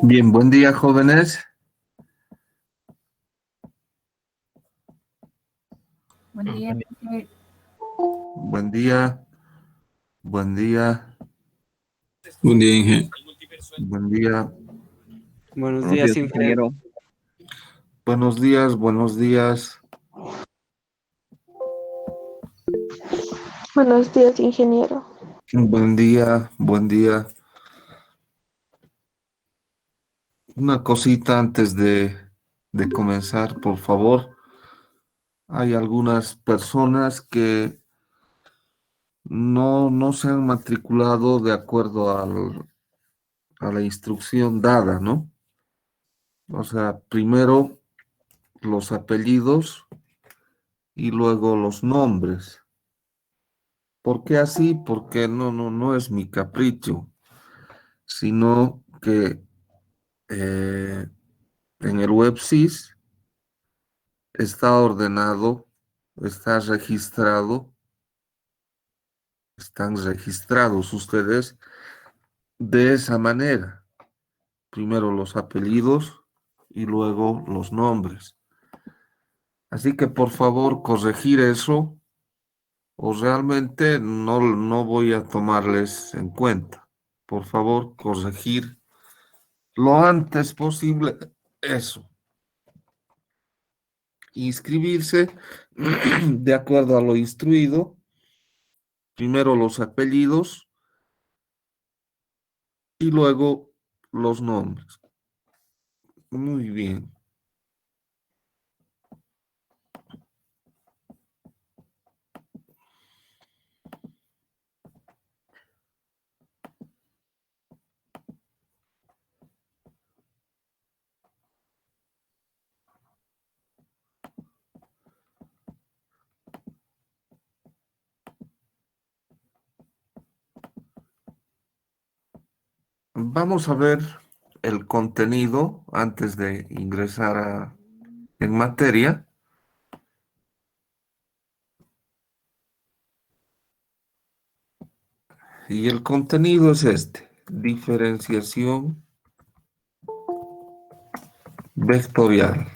Bien, buen día, jóvenes. Buen día, profe. Buen día, buen día, Buen día, Inge. buen día. Buenos Buenos días, días, Inge. ingeniero. Buenos días, buenos días. Buenos días, ingeniero. Buen día, buen día. Una cosita antes de comenzar, por favor. Hay algunas personas que no se han matriculado de acuerdo a la instrucción dada, ¿no? O sea, primero los apellidos y luego los nombres. ¿Por qué así? Porque no es mi capricho, sino que en el WebSys está ordenado, está registrado, están registrados ustedes de esa manera. Primero los apellidos y luego los nombres. Así que por favor corregir eso o realmente no voy a tomarles en cuenta. Por favor, corregir lo antes posible eso. Inscribirse de acuerdo a lo instruido. Primero los apellidos y luego los nombres. Muy bien. Vamos a ver el contenido antes de ingresar en materia. Y el contenido es este: diferenciación vectorial.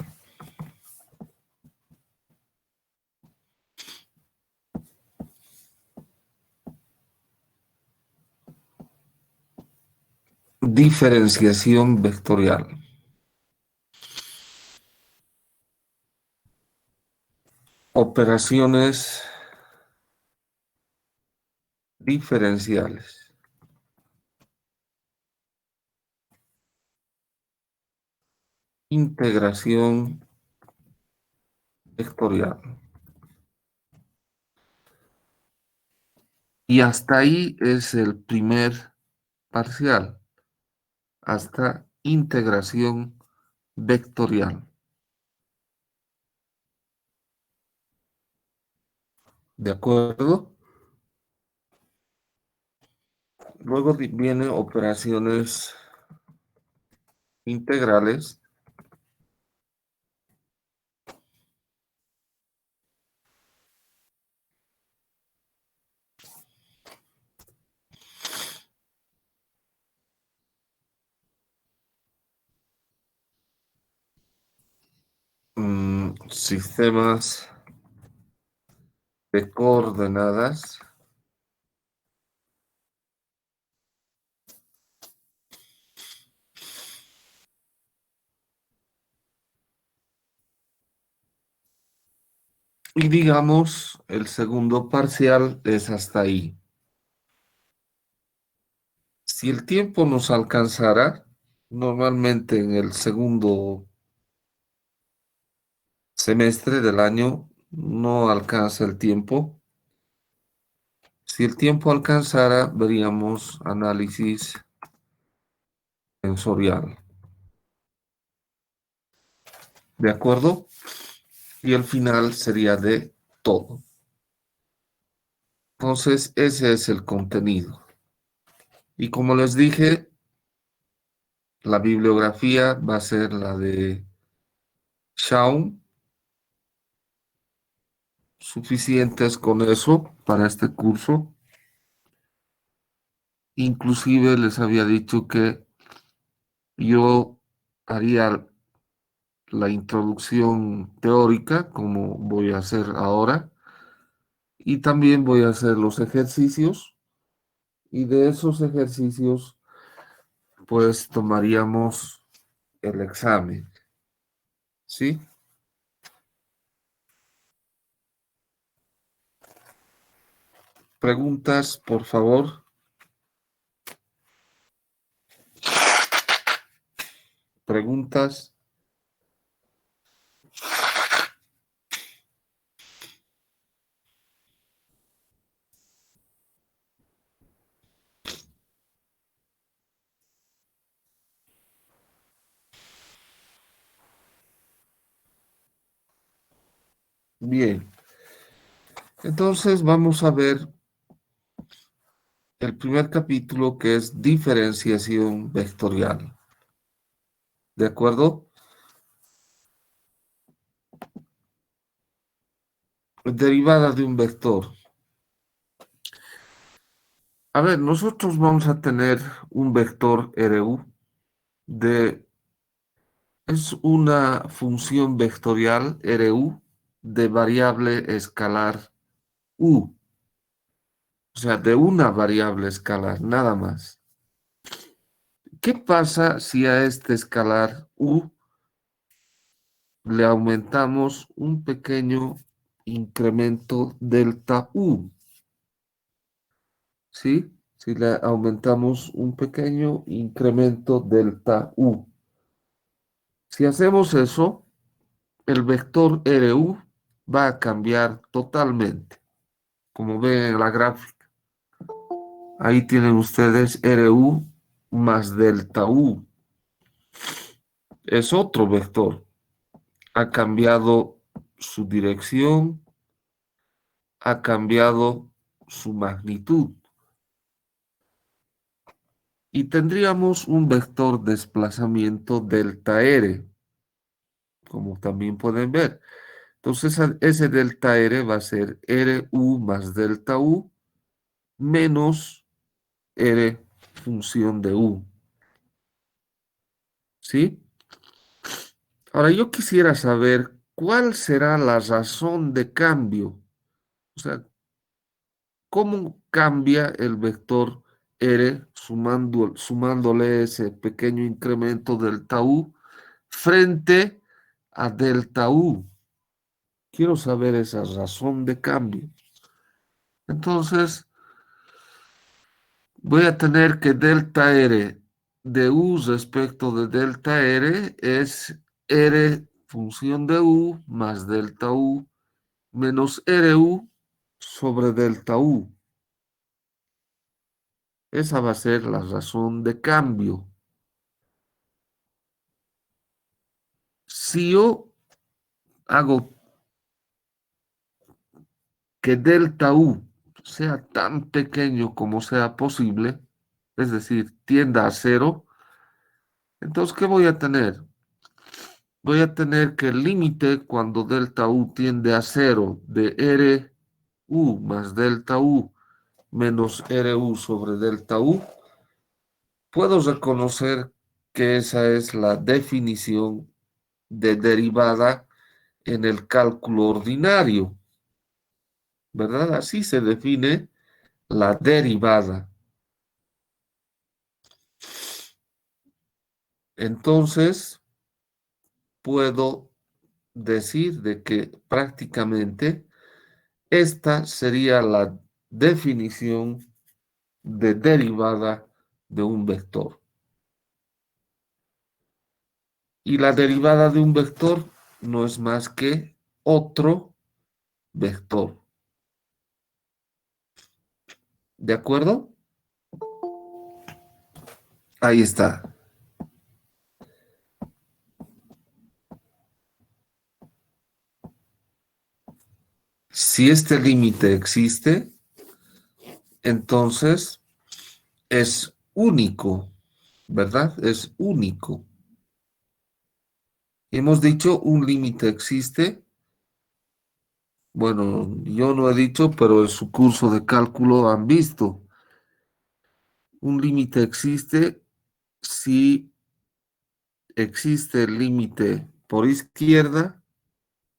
Diferenciación vectorial. Operaciones diferenciales. Integración vectorial. Y hasta ahí es el primer parcial, hasta integración vectorial. ¿De acuerdo? Luego vienen operaciones integrales. Sistemas de coordenadas. Y digamos, el segundo parcial es hasta ahí. Si el tiempo nos alcanzara, normalmente en el segundo semestre del año no alcanza el tiempo. Si el tiempo alcanzara, veríamos análisis sensorial. ¿De acuerdo? Y el final sería de todo. Entonces, ese es el contenido. Y como les dije, la bibliografía va a ser la de Shaun. Suficientes con eso para este curso. Inclusive les había dicho que yo haría la introducción teórica, como voy a hacer ahora, y también voy a hacer los ejercicios, y de esos ejercicios, pues tomaríamos el examen, ¿sí? Preguntas, por favor. Preguntas. Bien. Entonces vamos a ver el primer capítulo que es diferenciación vectorial. ¿De acuerdo? Derivada de un vector. A ver, nosotros vamos a tener un vector RU es una función vectorial RU de variable escalar U. O sea, de una variable escalar, nada más. ¿Qué pasa si a este escalar U le aumentamos un pequeño incremento delta U? ¿Sí? Si le aumentamos un pequeño incremento delta U. Si hacemos eso, el vector RU va a cambiar totalmente, como ven en la gráfica. Ahí tienen ustedes RU más delta U. Es otro vector. Ha cambiado su dirección, ha cambiado su magnitud. Y tendríamos un vector desplazamiento delta R, como también pueden ver. Entonces ese delta R va a ser RU más delta U menos R función de U. ¿Sí? Ahora yo quisiera saber cuál será la razón de cambio. O sea, ¿cómo cambia el vector R sumándole ese pequeño incremento delta U frente a delta U? Quiero saber esa razón de cambio. Entonces, voy a tener que delta R de U respecto de delta R es R función de U más delta U menos RU sobre delta U. Esa va a ser la razón de cambio. Si yo hago que delta U sea tan pequeño como sea posible, es decir, tienda a cero, entonces, ¿qué voy a tener? Voy a tener que el límite cuando delta U tiende a cero de RU más delta U menos RU sobre delta U, puedo reconocer que esa es la definición de derivada en el cálculo ordinario, ¿verdad? Así se define la derivada. Entonces, puedo decir de que prácticamente esta sería la definición de derivada de un vector. Y la derivada de un vector no es más que otro vector. ¿De acuerdo? Ahí está. Si este límite existe, entonces es único, ¿verdad? Es único. Hemos dicho un límite existe. Bueno, yo no he dicho, pero en su curso de cálculo han visto. Un límite existe si existe el límite por izquierda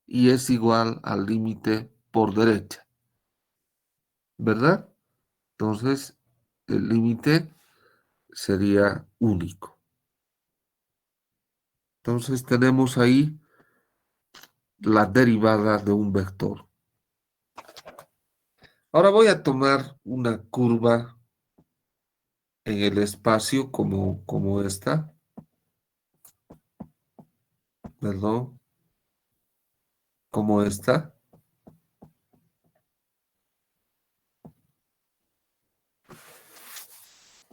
y es igual al límite por derecha, ¿verdad? Entonces, el límite sería único. Entonces, tenemos ahí la derivada de un vector. Ahora voy a tomar una curva en el espacio como esta, perdón, como esta.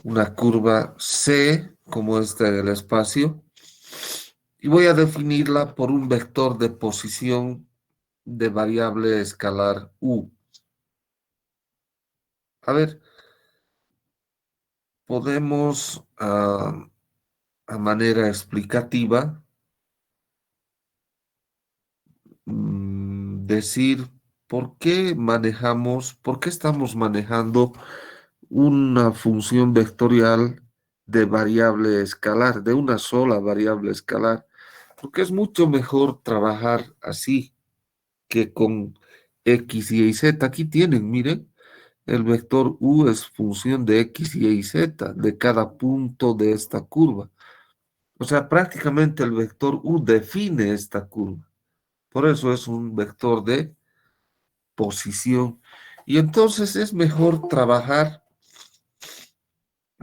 Una curva C como esta en el espacio. Y voy a definirla por un vector de posición de variable escalar U. A ver, podemos a manera explicativa decir por qué estamos manejando una función vectorial de variable escalar, de una sola variable escalar, porque es mucho mejor trabajar así que con X, Y y Z. Aquí tienen, miren, el vector U es función de X, Y y Z, de cada punto de esta curva. O sea, prácticamente el vector U define esta curva. Por eso es un vector de posición. Y entonces es mejor trabajar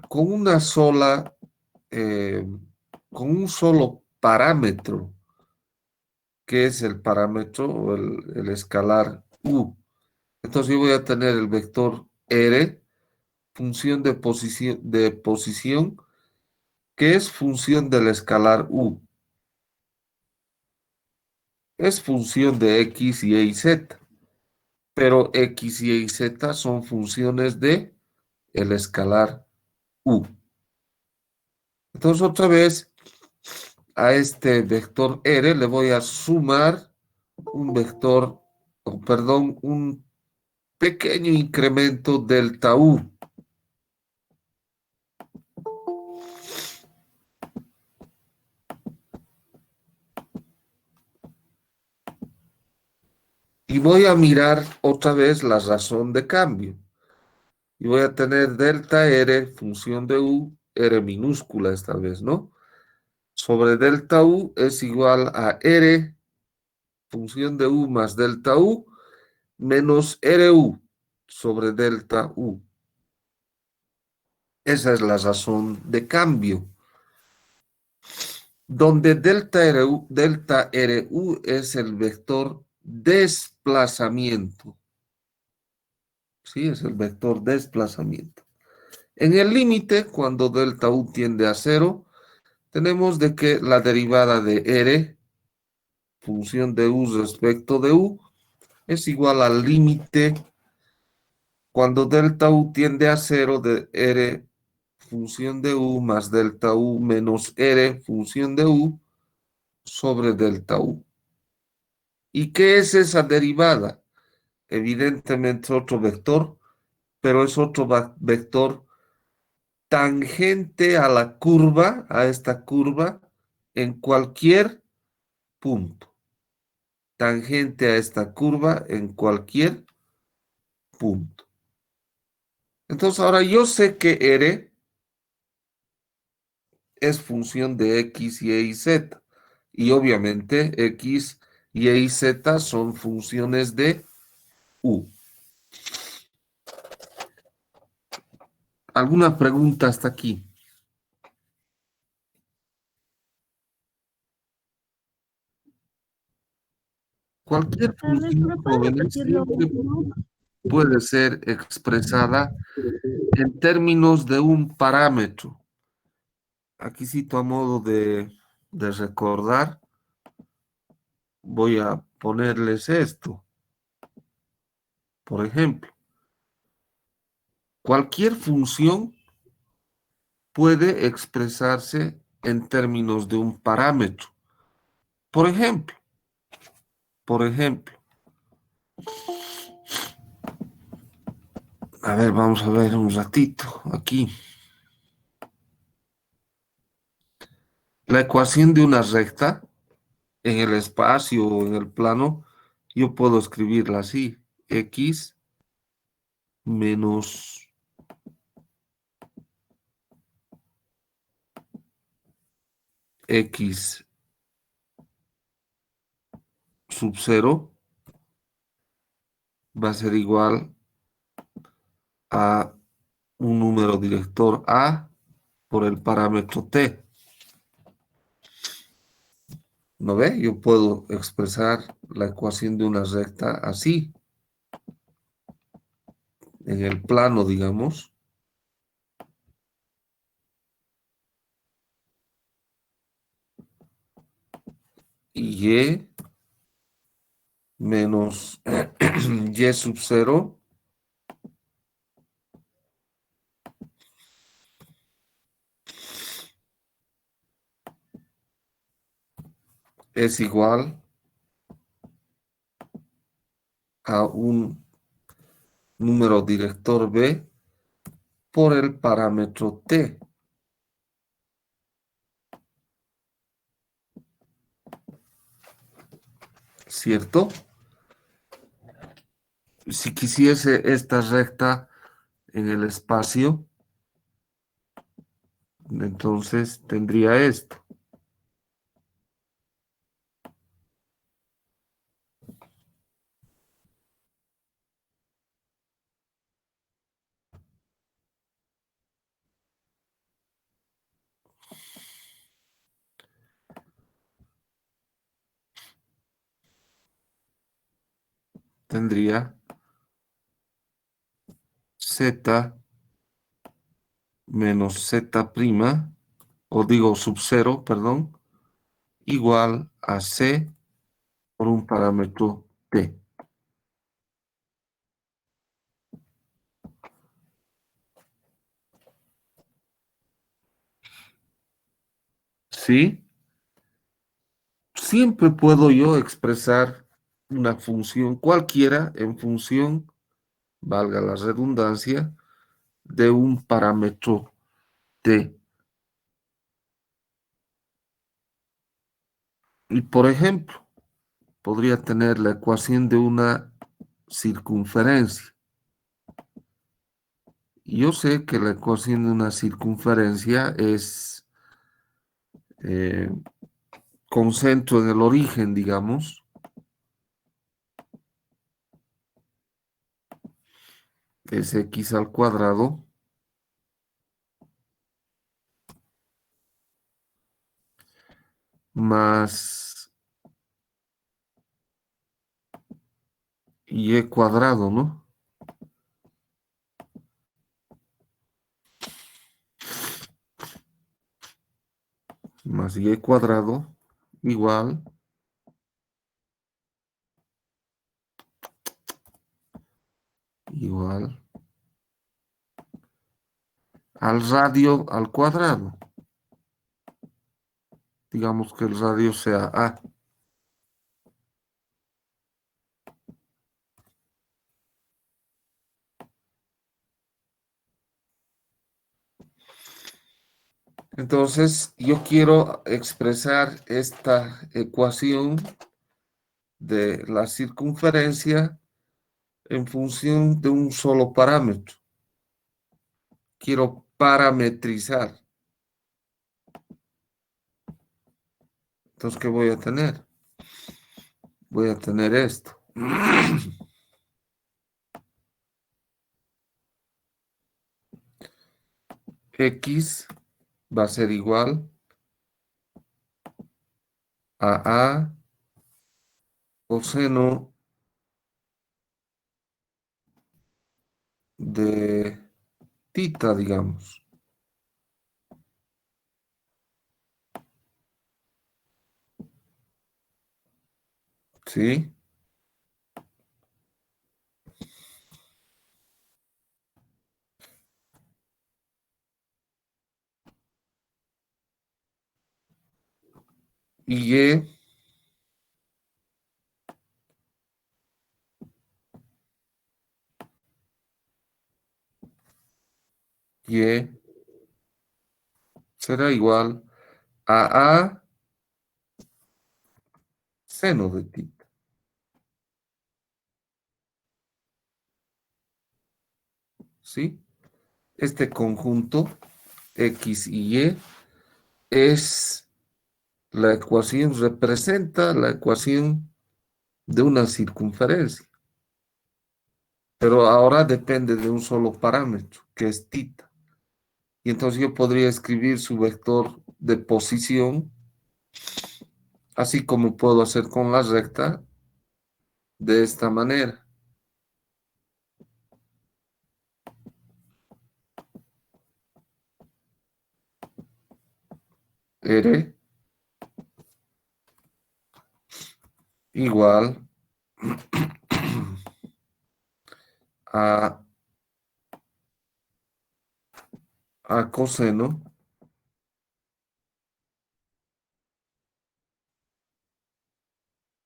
con una sola, eh, con un solo parámetro, que es el parámetro o el escalar U. Entonces yo voy a tener el vector R, función de posición, que es función del escalar U. Es función de X, Y y Z, pero X, Y y Z son funciones de el escalar U. Entonces otra vez a este vector R le voy a sumar un vector, perdón, un pequeño incremento delta U. Y voy a mirar otra vez la razón de cambio. Y voy a tener delta R, función de U, R minúscula esta vez, ¿no? Sobre delta U es igual a R, función de U más delta U, menos RU sobre delta U. Esa es la razón de cambio. Donde delta RU es el vector desplazamiento. Sí, es el vector desplazamiento. En el límite, cuando delta U tiende a cero, tenemos de que la derivada de R, función de U respecto de U, es igual al límite cuando delta U tiende a cero de R, función de U, más delta U menos R, función de U, sobre delta U. ¿Y qué es esa derivada? Evidentemente otro vector, pero es otro vector tangente a la curva, a esta curva, en cualquier punto. Tangente a esta curva en cualquier punto. Entonces ahora yo sé que R es función de X, Y y Z. Y obviamente X, Y y Z son funciones de U. ¿Alguna pregunta hasta aquí? Cualquier función, ¿Me puedes jóvenes, repetir lo siempre último? puede ser expresada en términos de un parámetro. Aquí cito a modo de recordar, voy a ponerles esto. Por ejemplo, cualquier función puede expresarse en términos de un parámetro. Por ejemplo, por ejemplo, a ver, vamos a ver un ratito aquí. La ecuación de una recta en el espacio o en el plano, yo puedo escribirla así: x menos x sub 0 va a ser igual a un número director a por el parámetro t. ¿No ve? Yo puedo expresar la ecuación de una recta así, en el plano, digamos. Y menos y sub 0 es igual a un número director b por el parámetro t, ¿cierto? Si quisiese esta recta en el espacio, entonces tendría esto. Tendría z menos z prima, o digo sub 0, perdón, igual a c por un parámetro t. ¿Sí? Siempre puedo yo expresar una función cualquiera en función, valga la redundancia, de un parámetro t. Y por ejemplo, podría tener la ecuación de una circunferencia. Yo sé que la ecuación de una circunferencia es eh, con centro en el origen, digamos, es x al cuadrado más y cuadrado, ¿no? Más y cuadrado igual igual al radio al cuadrado. Digamos que el radio sea a. Entonces, yo quiero expresar esta ecuación de la circunferencia en función de un solo parámetro. Quiero parametrizar. Entonces, ¿qué voy a tener? Voy a tener esto. X va a ser igual a coseno de tita, digamos. ¿Sí? Y y será igual a seno de tita. ¿Sí? Este conjunto X y Y es la ecuación, representa la ecuación de una circunferencia, pero ahora depende de un solo parámetro, que es tita. Y entonces yo podría escribir su vector de posición, así como puedo hacer con la recta, de esta manera. R igual a, a coseno,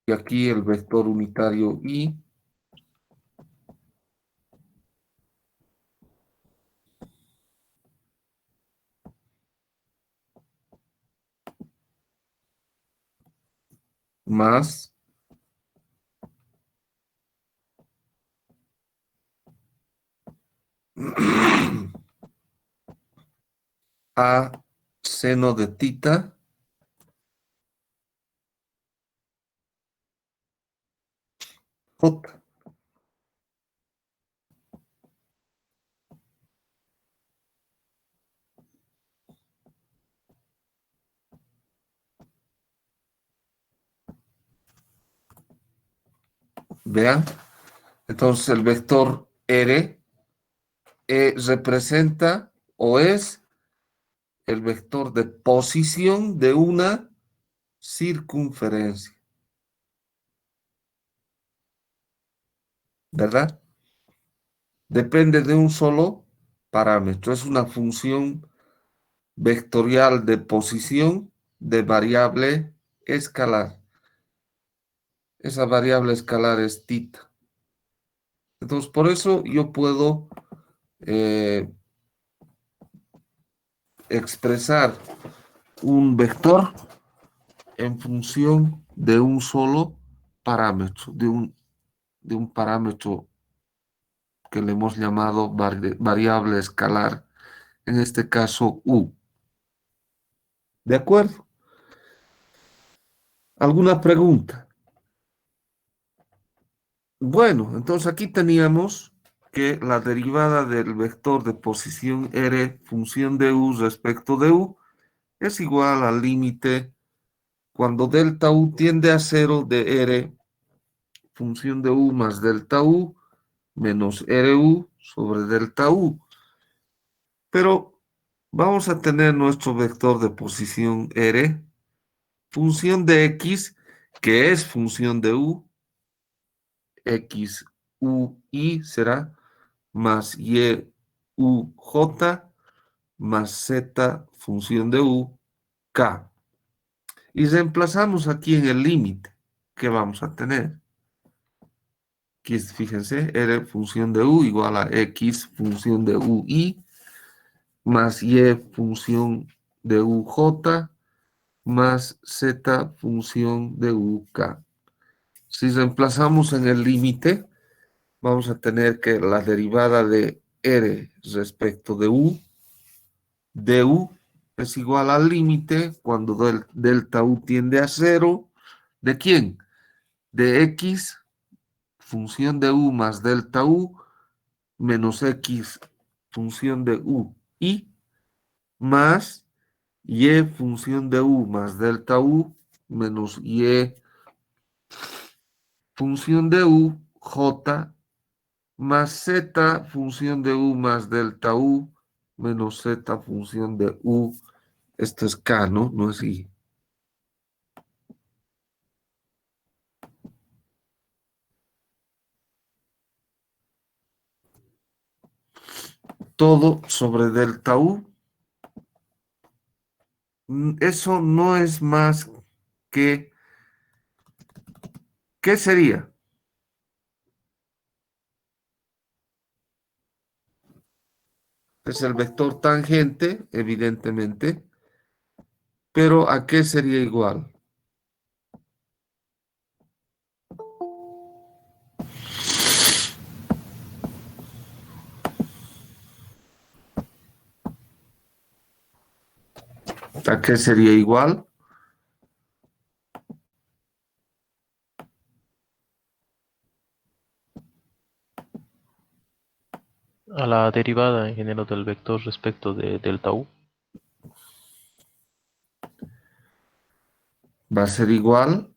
y aquí el vector unitario Y más a seno de tita J. Vean, entonces el vector R representa o es el vector de posición de una circunferencia, ¿verdad? Depende de un solo parámetro. Es una función vectorial de posición de variable escalar. Esa variable escalar es tita. Entonces, por eso yo puedo eh, expresar un vector en función de un solo parámetro, de un parámetro que le hemos llamado variable escalar, en este caso U. ¿De acuerdo? ¿Alguna pregunta? Bueno, entonces aquí teníamos que la derivada del vector de posición R función de U respecto de U es igual al límite cuando delta U tiende a cero de R función de U más delta U menos RU sobre delta U. Pero vamos a tener nuestro vector de posición R, función de X, que es función de U, X, U, Y será más Y, U, J, más Z, función de U, K. Y reemplazamos aquí en el límite que vamos a tener. Aquí, fíjense, R función de U igual a X función de UI más Y función de UJ más Z función de UK. Si reemplazamos en el límite, vamos a tener que la derivada de R respecto de U, de U es igual al límite cuando delta U tiende a cero. ¿De quién? De X función de U más delta U menos X función de U y más Y función de U más delta U menos Y función de U J más Z función de U más delta U menos Z función de U. Esto es K, ¿no? No es I. Todo sobre delta U. Eso no es más que, ¿qué sería? Es el vector tangente, evidentemente, Pero ¿a qué sería igual? ¿A qué sería igual? A la derivada en general del vector respecto de delta u. Va a ser igual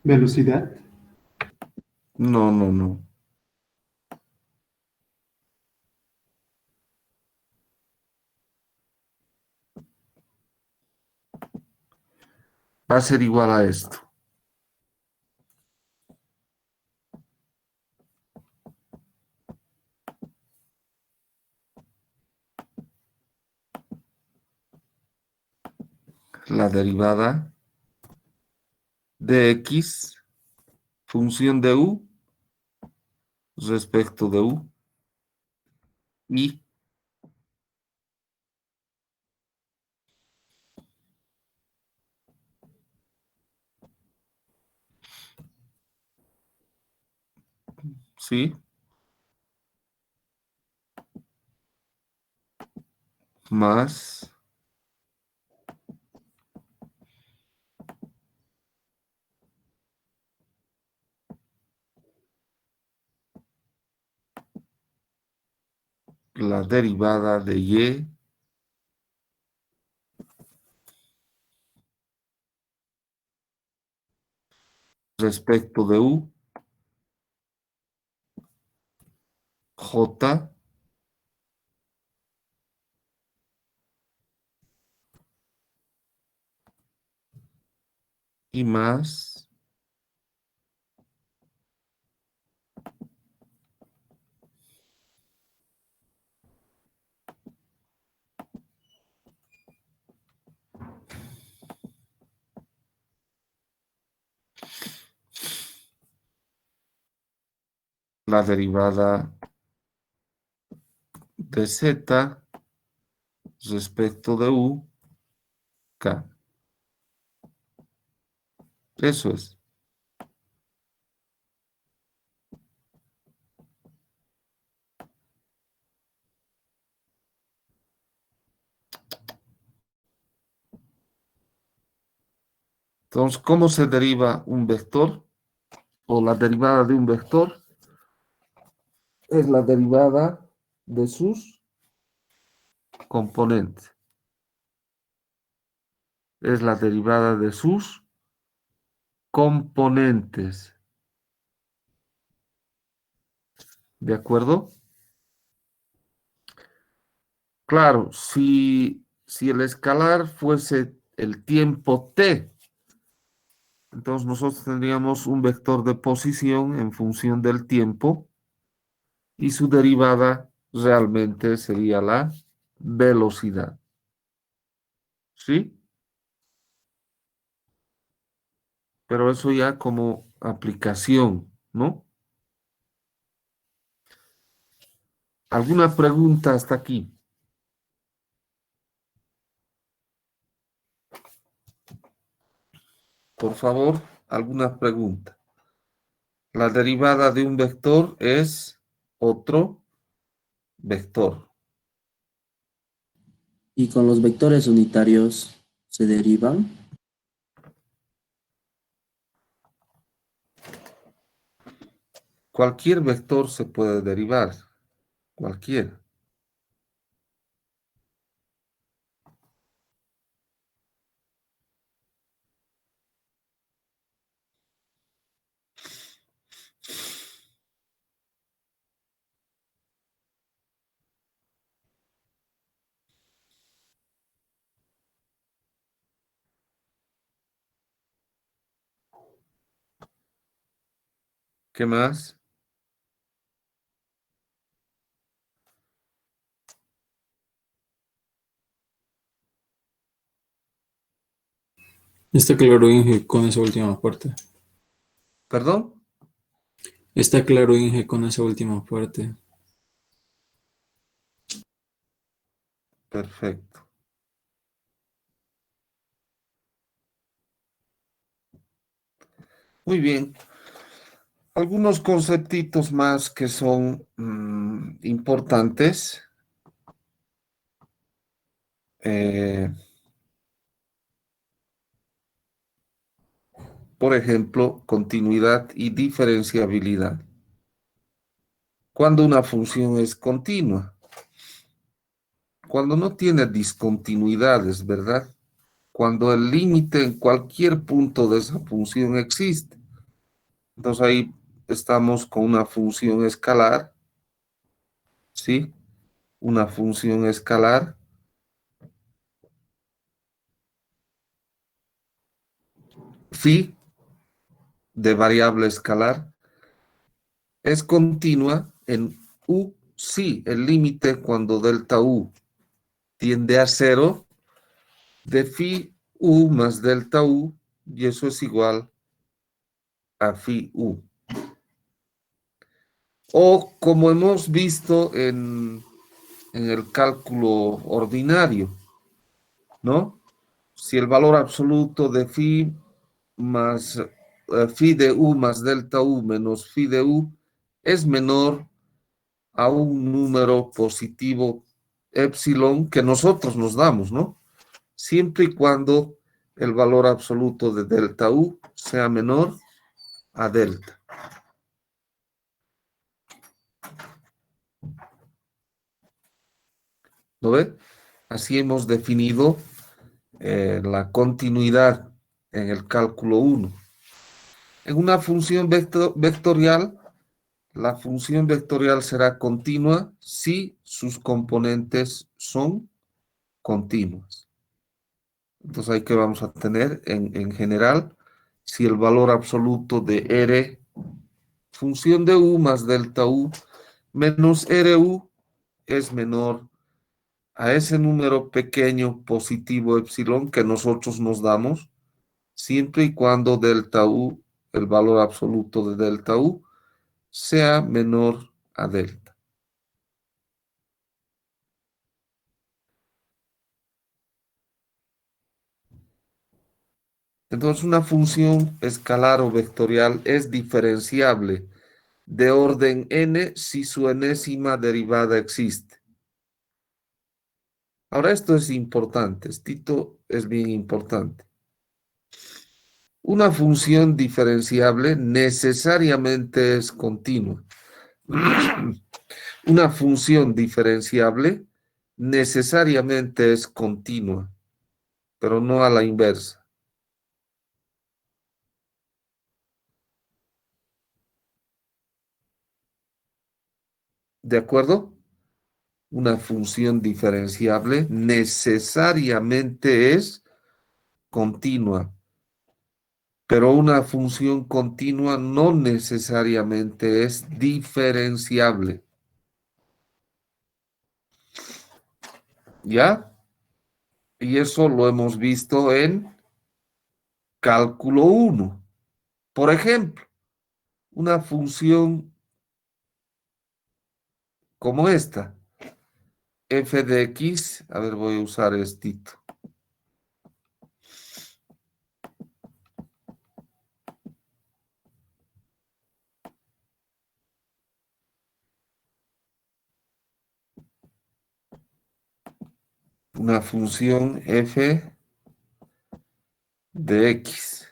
Velocidad. no, no, no. Va a ser igual a esto. La derivada de x, función de u, respecto de u, y ¿sí? Más la derivada de y respecto de u, j, y más la derivada de z respecto de u, k. Eso es. Entonces, ¿cómo se deriva un vector? O la derivada de un vector es la derivada de sus componentes. Es la derivada de sus componentes. ¿De acuerdo? Claro, si el escalar fuese el tiempo t, entonces nosotros tendríamos un vector de posición en función del tiempo y su derivada realmente sería la velocidad. ¿Sí? Pero eso ya como aplicación, ¿no? ¿Alguna pregunta hasta aquí? Por favor, ¿alguna pregunta? La derivada de un vector es otro vector. Y con los vectores unitarios se derivan. Cualquier vector se puede derivar, cualquiera. ¿Qué más? Está claro, Inge, con esa última parte. ¿Perdón? Está claro, Inge, con esa última parte. Perfecto. Muy bien. Algunos conceptitos más que son importantes. Eh, por ejemplo, continuidad y diferenciabilidad. Cuando una función es continua, cuando no tiene discontinuidades, ¿verdad? Cuando el límite en cualquier punto de esa función existe. Entonces ahí estamos con una función escalar, ¿sí? Una función escalar, phi de variable escalar, es continua en u si el límite cuando delta u tiende a cero de phi u más delta u, y eso es igual a phi u. O como hemos visto en el cálculo ordinario, ¿no? Si el valor absoluto de phi más phi de u más delta u menos phi de u es menor a un número positivo epsilon que nosotros nos damos, ¿no? Siempre y cuando el valor absoluto de delta u sea menor a delta. ¿Lo ve? Así hemos definido la continuidad en el cálculo 1. En una función vectorial, la función vectorial será continua si sus componentes son continuas. Entonces, ahí que vamos a tener en general, si el valor absoluto de R, función de U más delta U menos RU es menor a ese número pequeño positivo epsilon que nosotros nos damos, siempre y cuando delta U, el valor absoluto de delta U, sea menor a delta. Entonces, una función escalar o vectorial es diferenciable de orden n si su enésima derivada existe. Ahora, esto es importante, esto es bien importante. Una función diferenciable necesariamente es continua. Una función diferenciable necesariamente es continua, pero no a la inversa. ¿De acuerdo? Una función diferenciable necesariamente es continua, pero una función continua no necesariamente es diferenciable. ¿Ya? Y eso lo hemos visto en cálculo 1. Por ejemplo, una función como esta, f de x, a ver, voy a usar estito. Una función f de x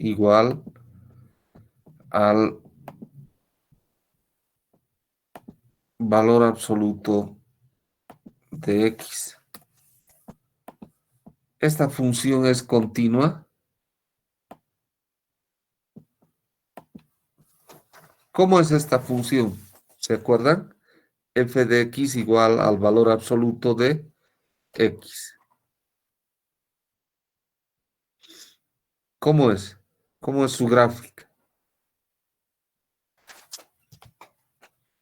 igual al valor absoluto de x. Esta función es continua. ¿Cómo es esta función? ¿Se acuerdan? F de x igual al valor absoluto de x. ¿Cómo es? ¿Cómo es su gráfica?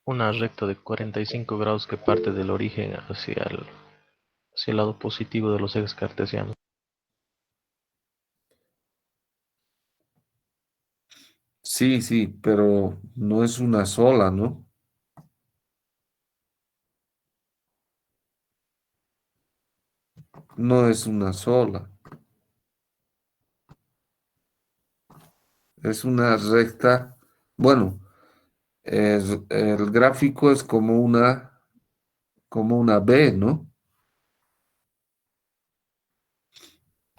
una recta de 45 grados que parte del origen hacia el lado positivo de los ejes cartesianos. Sí, sí, pero no es una sola, ¿no? No es una sola. Es una recta. Bueno, el gráfico es como una B, ¿no?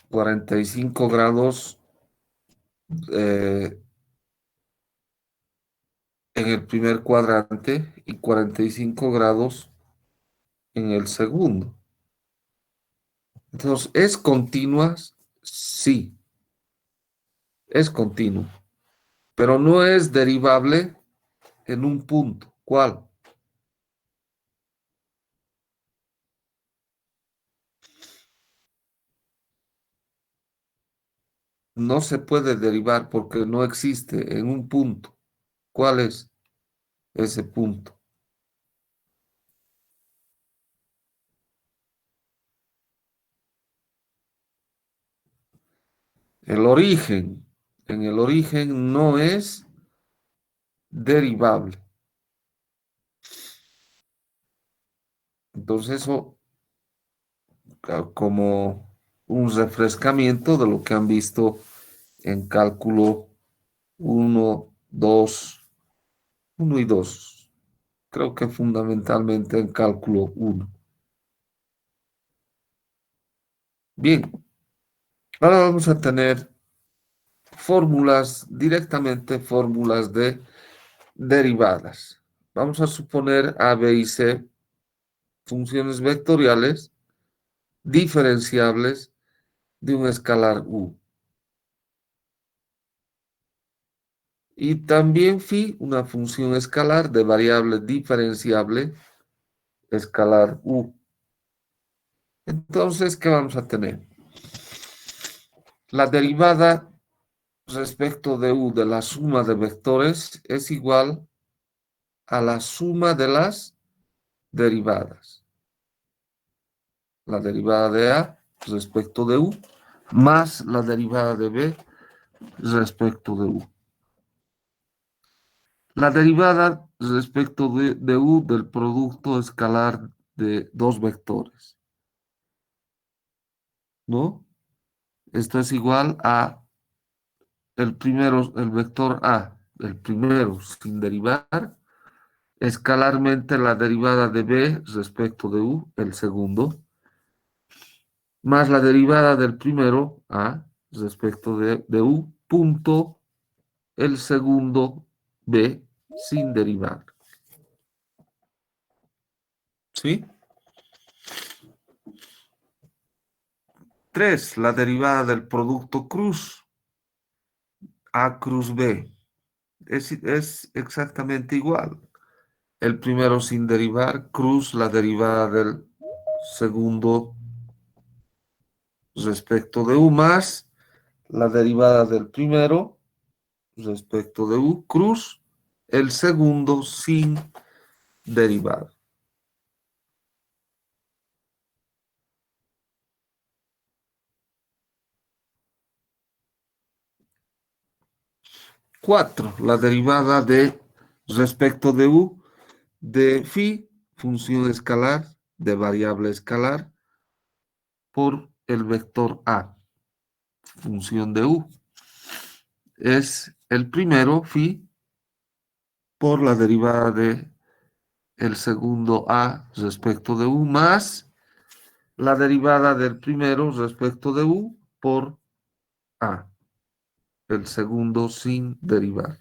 45 grados eh, en el primer cuadrante y 45 grados en el segundo. Entonces, ¿es continua? Sí, es continua, pero no es derivable en un punto. ¿Cuál? No se puede derivar porque no existe en un punto. ¿Cuál es ese punto? El origen. En el origen no es derivable. Entonces, eso como un refrescamiento de lo que han visto en cálculo uno 2 1 y 2. Creo que fundamentalmente en cálculo uno. Bien, ahora vamos a tener fórmulas, directamente fórmulas de derivadas. Vamos a suponer A, B y C funciones vectoriales diferenciables de un escalar U. Y también phi, una función escalar de variable diferenciable escalar U. Entonces, ¿qué vamos a tener? La derivada respecto de U de la suma de vectores es igual a la suma de las derivadas. La derivada de A respecto de U más la derivada de B respecto de U. La derivada respecto de U del producto escalar de dos vectores, ¿no? Esto es igual a el primero, el vector A, el primero sin derivar, escalarmente la derivada de B respecto de U, el segundo, más la derivada del primero A respecto de U, punto el segundo B sin derivar. ¿Sí? 3, la derivada del producto cruz, A cruz B. Es exactamente igual. El primero sin derivar, cruz la derivada del segundo respecto de U más la derivada del primero respecto de U, cruz el segundo sin derivar. 4, la derivada de respecto de U de phi, función escalar, de variable escalar, por el vector A, función de U. Es el primero, phi, por la derivada de el segundo A respecto de U, más la derivada del primero respecto de U por A, el segundo sin derivar.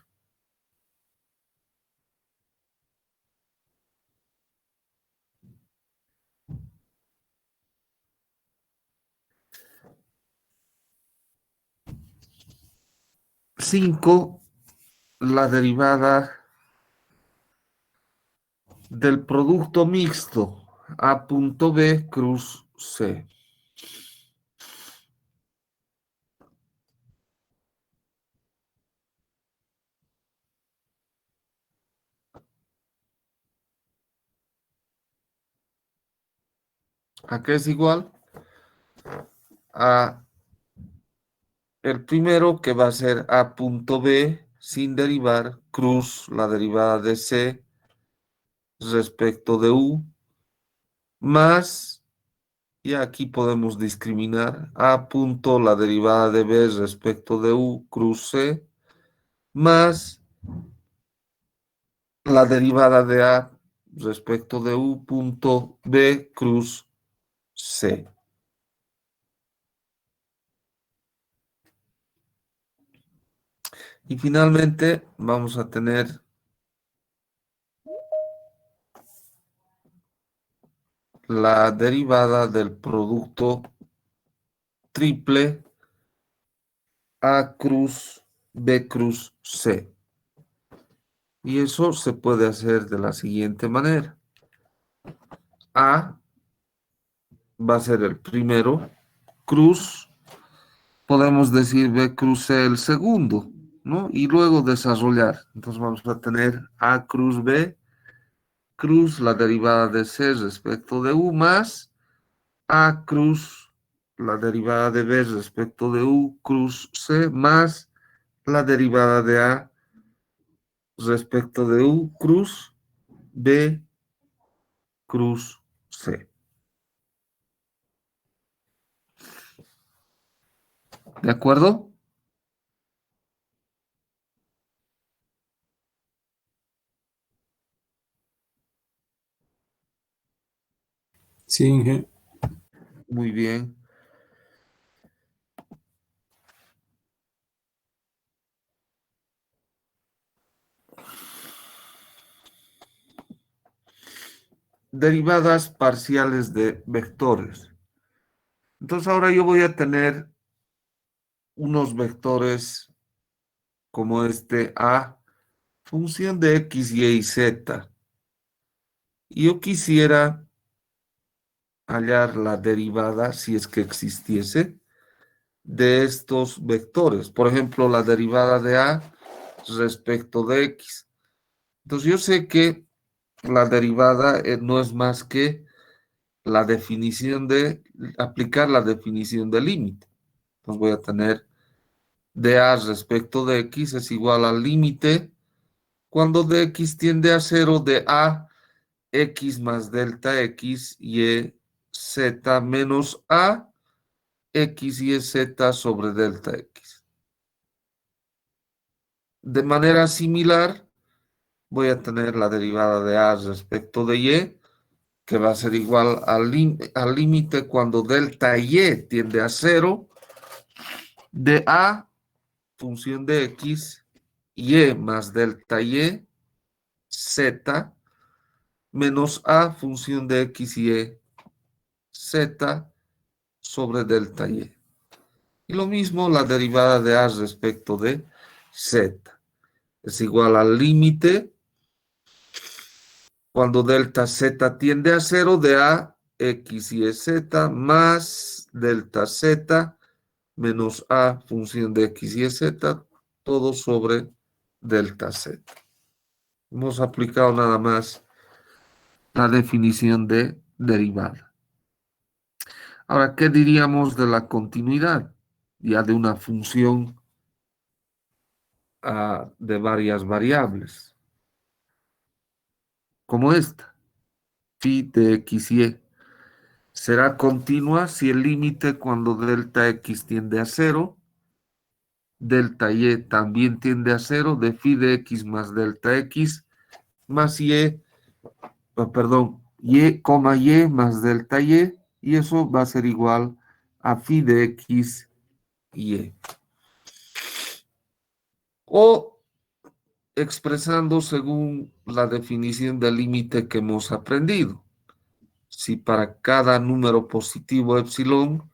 Cinco, la derivada del producto mixto A punto B cruz C. ¿A qué es igual? A el primero, que va a ser A punto B sin derivar, cruz la derivada de C respecto de U, más, y aquí podemos discriminar, A punto la derivada de B respecto de U, cruz C, más la derivada de A respecto de U punto B cruz C. Y finalmente vamos a tener la derivada del producto triple A cruz B cruz C. Y eso se puede hacer de la siguiente manera. A va a ser el primero, cruz, podemos decir B cruz C el segundo, ¿no? Y luego desarrollar. Entonces vamos a tener A cruz B cruz la derivada de C respecto de U más A cruz la derivada de B respecto de U cruz C más la derivada de A respecto de U cruz B cruz C. ¿De acuerdo? Sí, Inge. Muy bien. Derivadas parciales de vectores. Entonces ahora yo voy a tener unos vectores como este A, función de X, Y y Z. Y yo quisiera hallar la derivada, si es que existiese, de estos vectores. Por ejemplo, la derivada de A respecto de X. Entonces yo sé que la derivada no es más que la definición de, aplicar la definición de límite. Entonces voy a tener de A respecto de X es igual al límite cuando de X tiende a 0 de A, X más delta X, Y, Z menos A, X, Y, Z sobre delta X. De manera similar, voy a tener la derivada de A respecto de Y, que va a ser igual al límite cuando delta Y tiende a 0 de A, función de X, Y más delta Y, Z, menos A, función de X, Y, Z sobre delta Y. Y lo mismo la derivada de A respecto de Z. Es igual al límite cuando delta Z tiende a 0 de A, X, Y, Z más delta Z menos A, función de X, Y, Z, todo sobre delta Z. Hemos aplicado nada más la definición de derivada. Ahora, ¿qué diríamos de la continuidad? Ya de una función de varias variables, como esta, phi de x y. Será continua si el límite cuando delta x tiende a 0, delta y también tiende a 0, de phi de x más delta x, más y, perdón, y, y más delta y eso va a ser igual a phi de x y. O expresando según la definición del límite que hemos aprendido. Si para cada número positivo epsilon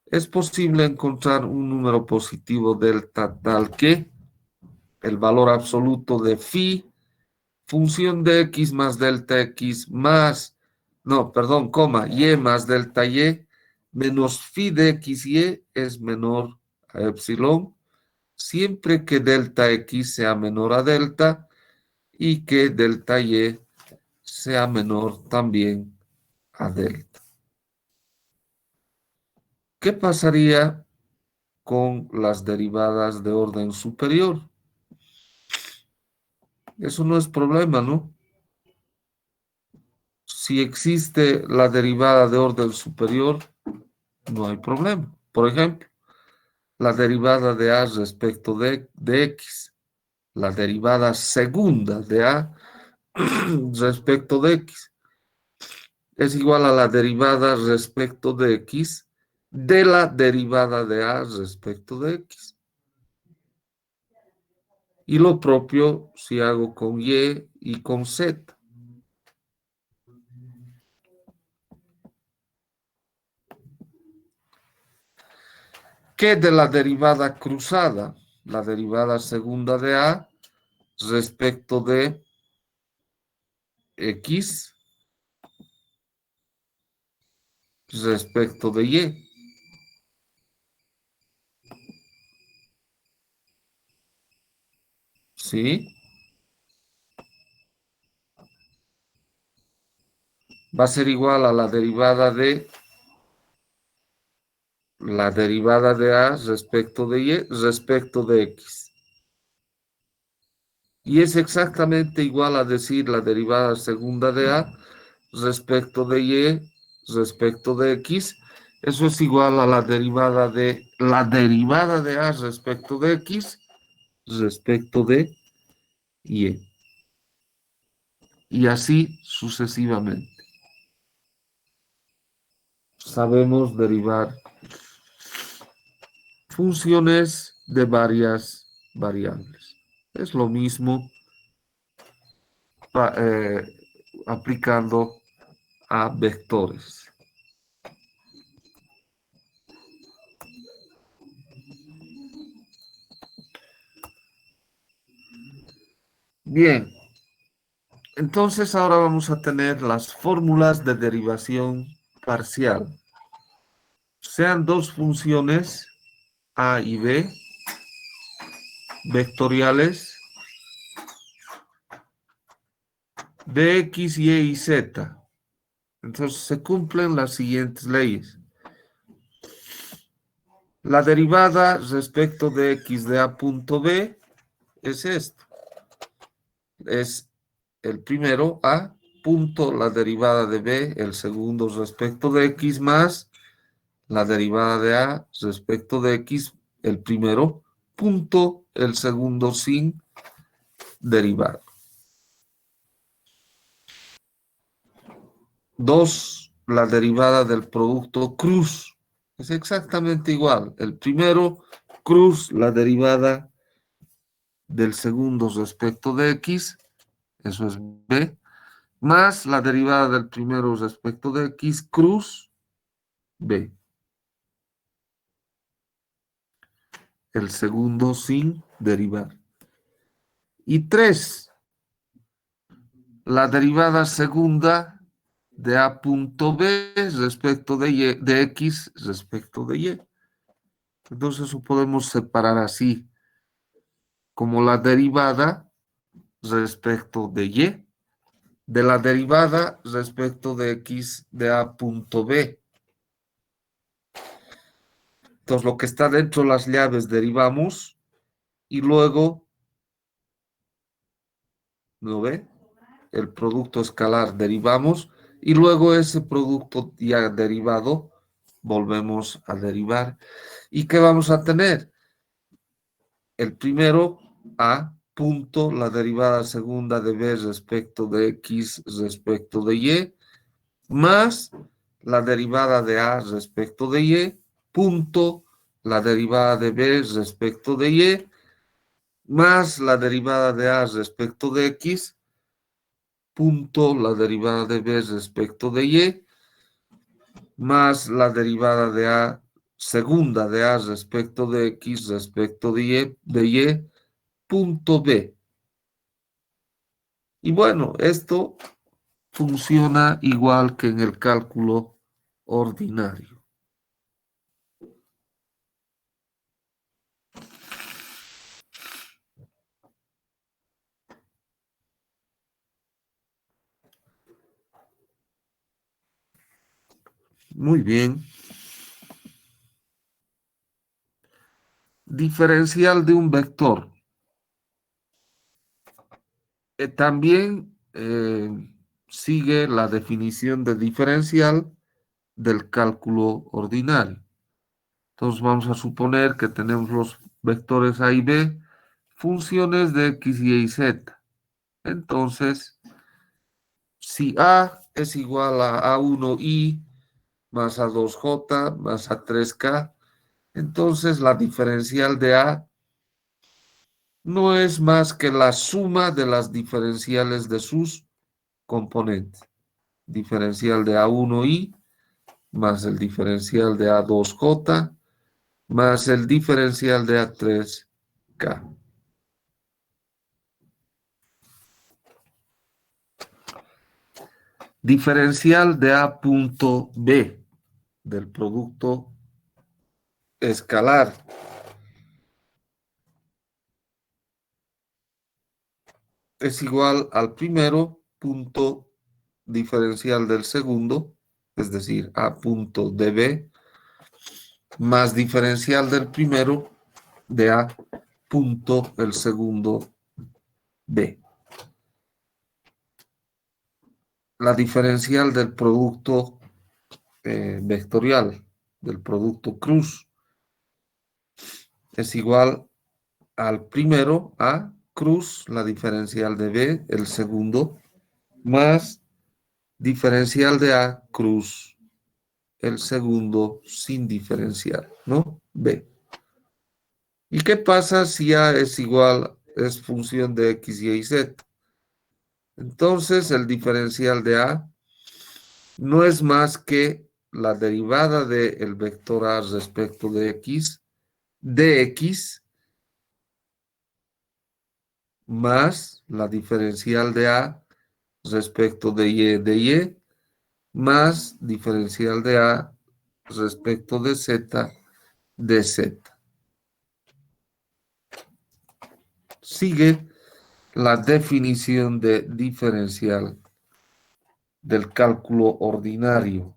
es posible encontrar un número positivo delta tal que el valor absoluto de phi, función de x más delta x más, no, perdón, coma, y más delta y, menos phi de x y es menor a epsilon, siempre que delta x sea menor a delta y que delta y sea menor también a delta. ¿Qué pasaría con las derivadas de orden superior? Eso no es problema, ¿no? Si existe la derivada de orden superior, no hay problema. Por ejemplo, la derivada de A respecto de X, la derivada segunda de A respecto de X, es igual a la derivada respecto de X de la derivada de A respecto de X. Y lo propio si hago con Y y con Z. ¿Qué de la derivada cruzada? La derivada segunda de A respecto de X respecto de Y. ¿Sí? Va a ser igual a la derivada de A respecto de Y respecto de X. Y es exactamente igual a decir la derivada segunda de A respecto de Y respecto de X. Eso es igual a la derivada de A respecto de X respecto de Y. Y así sucesivamente. Sabemos derivar funciones de varias variables. Es lo mismo aplicando a vectores. Bien, entonces ahora vamos a tener las fórmulas de derivación parcial. Sean dos funciones A y B vectoriales de X, Y y Z. Entonces se cumplen las siguientes leyes. La derivada respecto de X de A punto B es esto. Es el primero A punto la derivada de B, el segundo respecto de X más la derivada de A respecto de X, el primero punto el segundo sin derivada. 2. La derivada del producto cruz. Es exactamente igual. El primero cruz la derivada del segundo respecto de X, eso es B, más la derivada del primero respecto de X cruz B. El segundo sin derivar. Y 3. La derivada segunda de A punto B respecto de Y, de X respecto de Y. Entonces eso podemos separar así, como la derivada respecto de Y, de la derivada respecto de X de A punto B. Entonces lo que está dentro de las llaves derivamos y luego, ¿no ve? El producto escalar derivamos y luego ese producto ya derivado volvemos a derivar. ¿Y qué vamos a tener? El primero, A punto, la derivada segunda de B respecto de X respecto de Y, más la derivada de A respecto de Y, punto, la derivada de B respecto de Y, más la derivada de A respecto de X, punto, la derivada de B respecto de Y, más la derivada de A segunda de A respecto de X respecto de Y, punto B. Y bueno, esto funciona igual que en el cálculo ordinario. Muy bien. diferencial de un vector. También sigue la definición de diferencial del cálculo ordinario. Entonces vamos a suponer que tenemos los vectores A y B, funciones de X, Y y Z. Entonces, si A es igual a A1i más A2j más A3k, entonces la diferencial de A no es más que la suma de las diferenciales de sus componentes. Diferencial de A1i más el diferencial de A2j más el diferencial de A3k. Diferencial de A punto B del producto escalar es igual al primero punto diferencial del segundo, es decir, A punto dB, más diferencial del primero de A punto el segundo B. La diferencial del producto vectorial, del producto cruz, es igual al primero A cruz, la diferencial de B, el segundo, más diferencial de A cruz, el segundo sin diferencial, ¿no? B. ¿Y qué pasa si A es igual, es función de X, Y y Z? Entonces el diferencial de A no es más que la derivada del vector A respecto de X, de X, más la diferencial de A respecto de Y, más diferencial de A respecto de Z, de Z. Sigue la definición de diferencial del cálculo ordinario.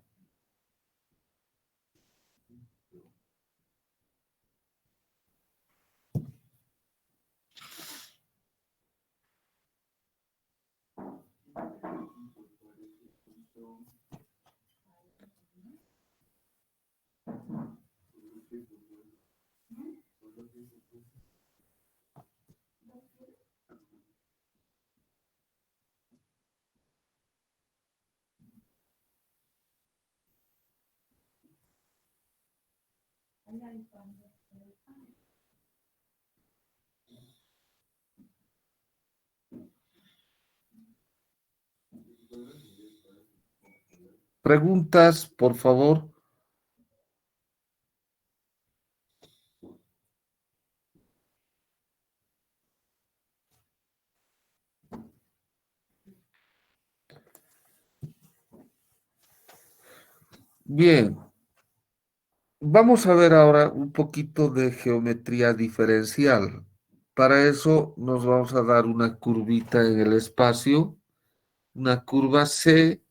Preguntas, por favor. Bien, vamos a ver ahora un poquito de geometría diferencial. Para eso nos vamos a dar una curvita en el espacio, una curva C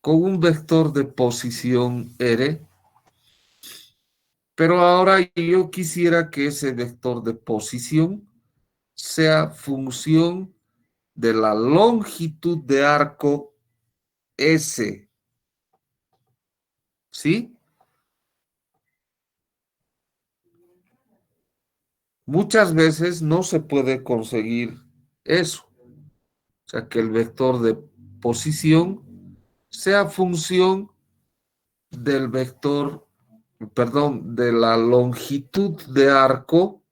con un vector de posición R, pero ahora yo quisiera que ese vector de posición sea función de la longitud de arco S, ¿sí? Muchas veces no se puede conseguir eso, o sea, que el vector de posición sea función del vector, perdón, de la longitud de arco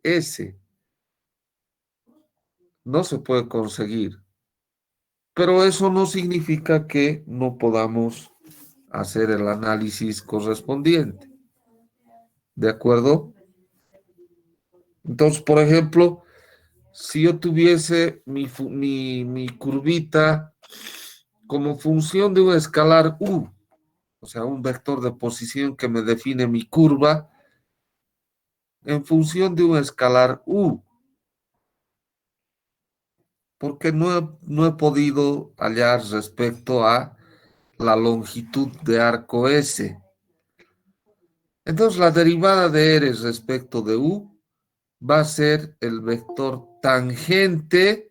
S. No se puede conseguir. Pero eso no significa que no podamos hacer el análisis correspondiente. ¿De acuerdo? Entonces, por ejemplo, si yo tuviese mi curvita como función de un escalar U, o sea, un vector de posición que me define mi curva en función de un escalar U, porque no he podido hallar respecto a la longitud de arco S. Entonces la derivada de R respecto de U va a ser el vector tangente,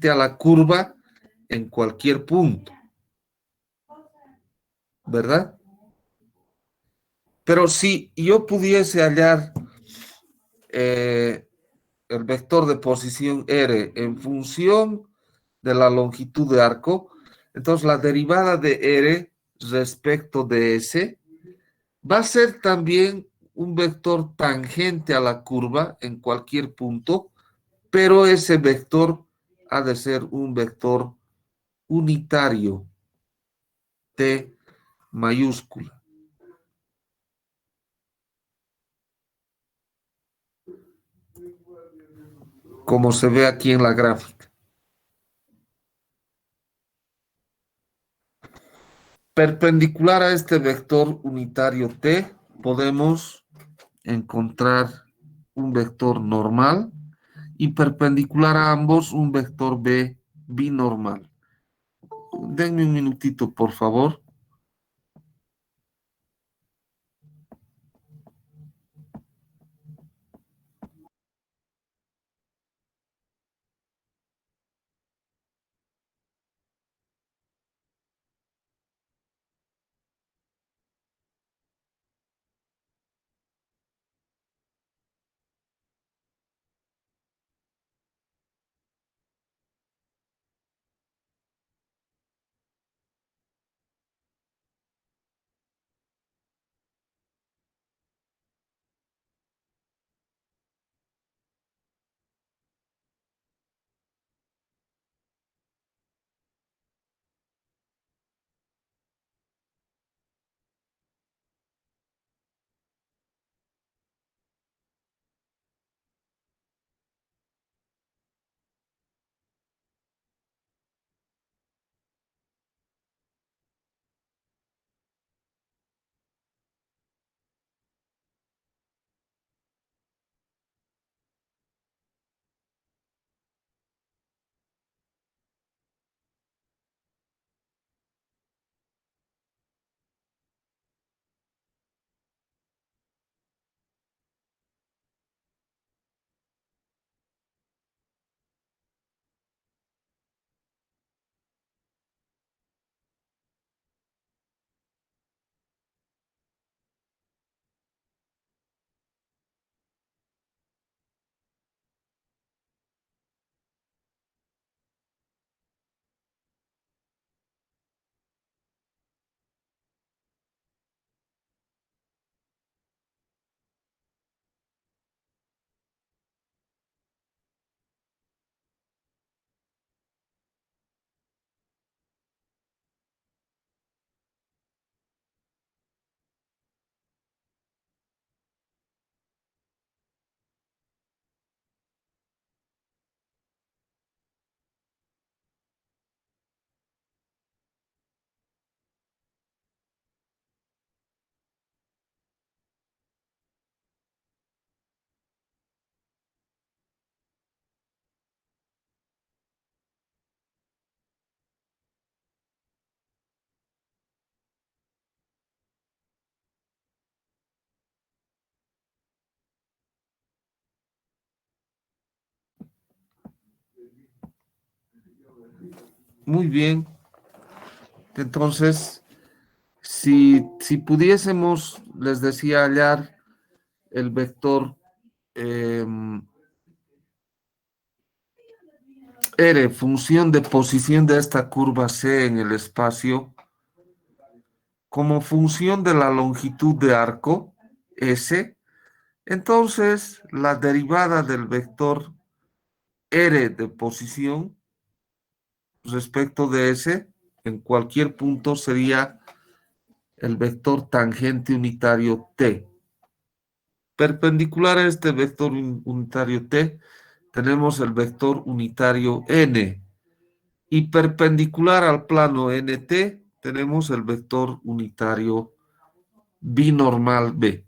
a la curva en cualquier punto, ¿verdad? Pero si yo pudiese hallar el vector de posición R en función de la longitud de arco, entonces la derivada de R respecto de S va a ser también un vector tangente a la curva en cualquier punto, pero ese vector ha de ser un vector unitario, T mayúscula, como se ve aquí en la gráfica. Perpendicular a este vector unitario T, podemos encontrar un vector normal y perpendicular a ambos un vector B binormal. Denme un minutito, por favor. Muy bien. Entonces, si pudiésemos, les decía, hallar el vector R, función de posición de esta curva C en el espacio, como función de la longitud de arco S, entonces la derivada del vector R de posición respecto de S en cualquier punto sería el vector tangente unitario T. Perpendicular a este vector unitario T, tenemos el vector unitario N. Y perpendicular al plano NT, tenemos el vector unitario binormal B.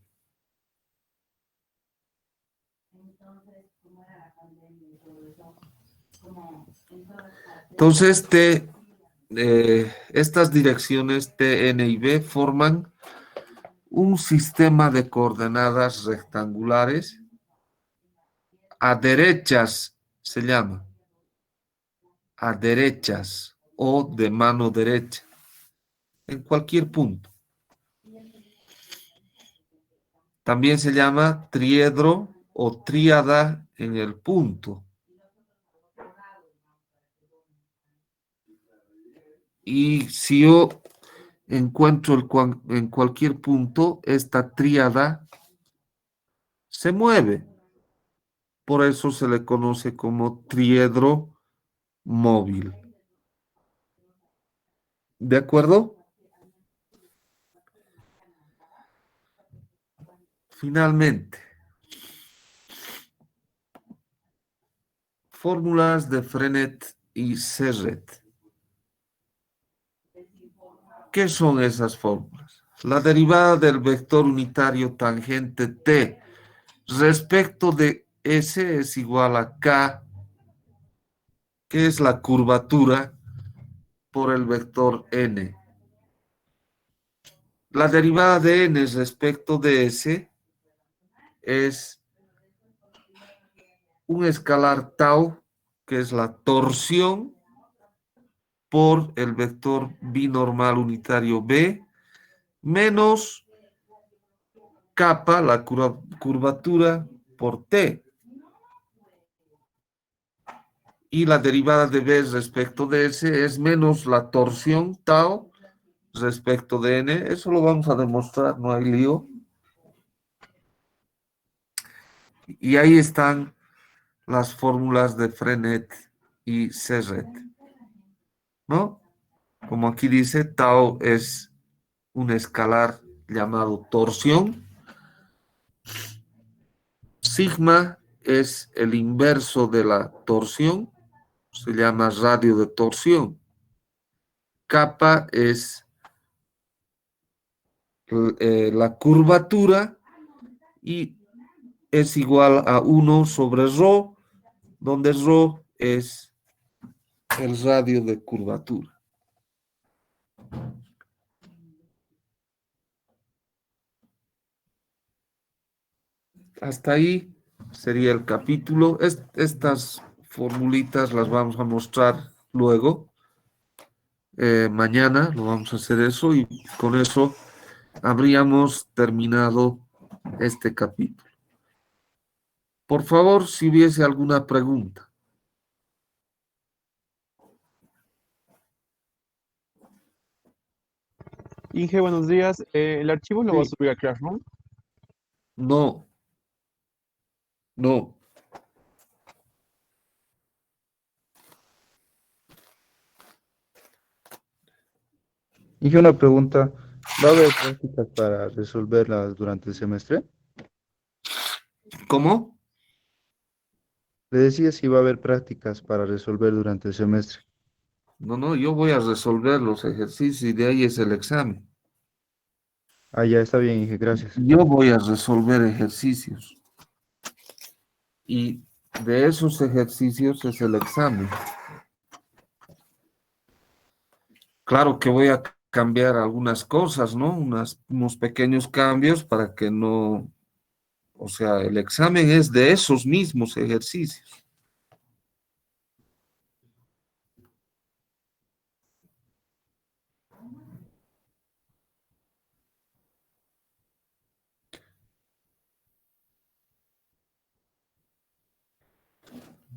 Entonces, T estas direcciones T, N y B forman un sistema de coordenadas rectangulares. A derechas se llama, a derechas o de mano derecha, en cualquier punto. También se llama triedro o tríada en el punto. Y si yo encuentro en cualquier punto, esta tríada se mueve. Por eso se le conoce como triedro móvil. ¿De acuerdo? Finalmente, fórmulas de Frenet y Serret. ¿Qué son esas fórmulas? La derivada del vector unitario tangente T respecto de S es igual a K, que es la curvatura, por el vector N. La derivada de N respecto de S es un escalar tau, que es la torsión, por el vector binormal unitario B, menos kappa, la curvatura, por T. Y la derivada de B respecto de S es menos la torsión tau respecto de N. Eso lo vamos a demostrar, no hay lío. Y ahí están las fórmulas de Frenet y Serret, ¿no? Como aquí dice, tau es un escalar llamado torsión. Sigma es el inverso de la torsión, se llama radio de torsión. Kappa es la curvatura y es igual a 1 sobre rho, donde rho es el radio de curvatura. Hasta ahí sería el capítulo. Estas formulitas las vamos a mostrar luego. Mañana lo vamos a hacer eso y con eso habríamos terminado este capítulo. Por favor, si hubiese alguna pregunta. Inge, buenos días. ¿El archivo lo va a Sí. subir a Classroom? No, no. Dije una pregunta, ¿va a haber prácticas para resolverlas durante el semestre? ¿Cómo? Le decía si va a haber prácticas para resolver durante el semestre. No, yo voy a resolver los ejercicios y de ahí es el examen. Ah, ya está bien, Inge, gracias. Yo voy a resolver ejercicios y de esos ejercicios es el examen. Claro que voy a cambiar algunas cosas, ¿no? Unos pequeños cambios para que no, o sea, el examen es de esos mismos ejercicios.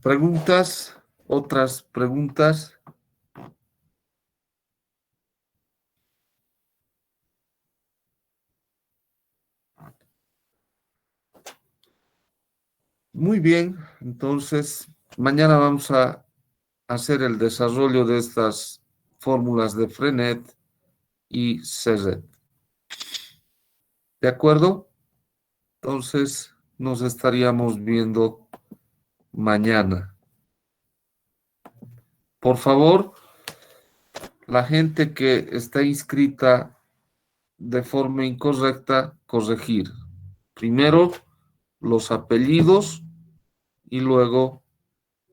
¿Preguntas? ¿Otras preguntas? Muy bien, entonces mañana vamos a hacer el desarrollo de estas fórmulas de Frenet y Serret. ¿De acuerdo? Entonces nos estaríamos viendo mañana. Por favor, la gente que está inscrita de forma incorrecta, corregir. Primero los apellidos y luego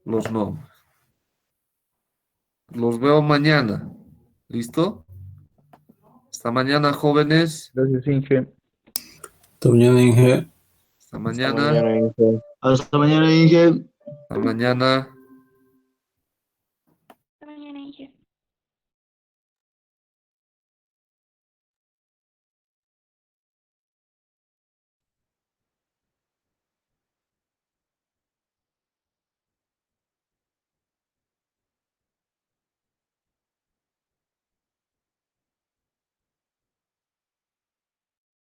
los nombres. Los veo mañana. ¿Listo? Hasta mañana, jóvenes. Gracias, Inge. Hasta mañana, Inge. Hasta Hasta mañana. mañana, Inge. Hasta mañana, Inge. Hasta mañana. Hasta mañana, Inge.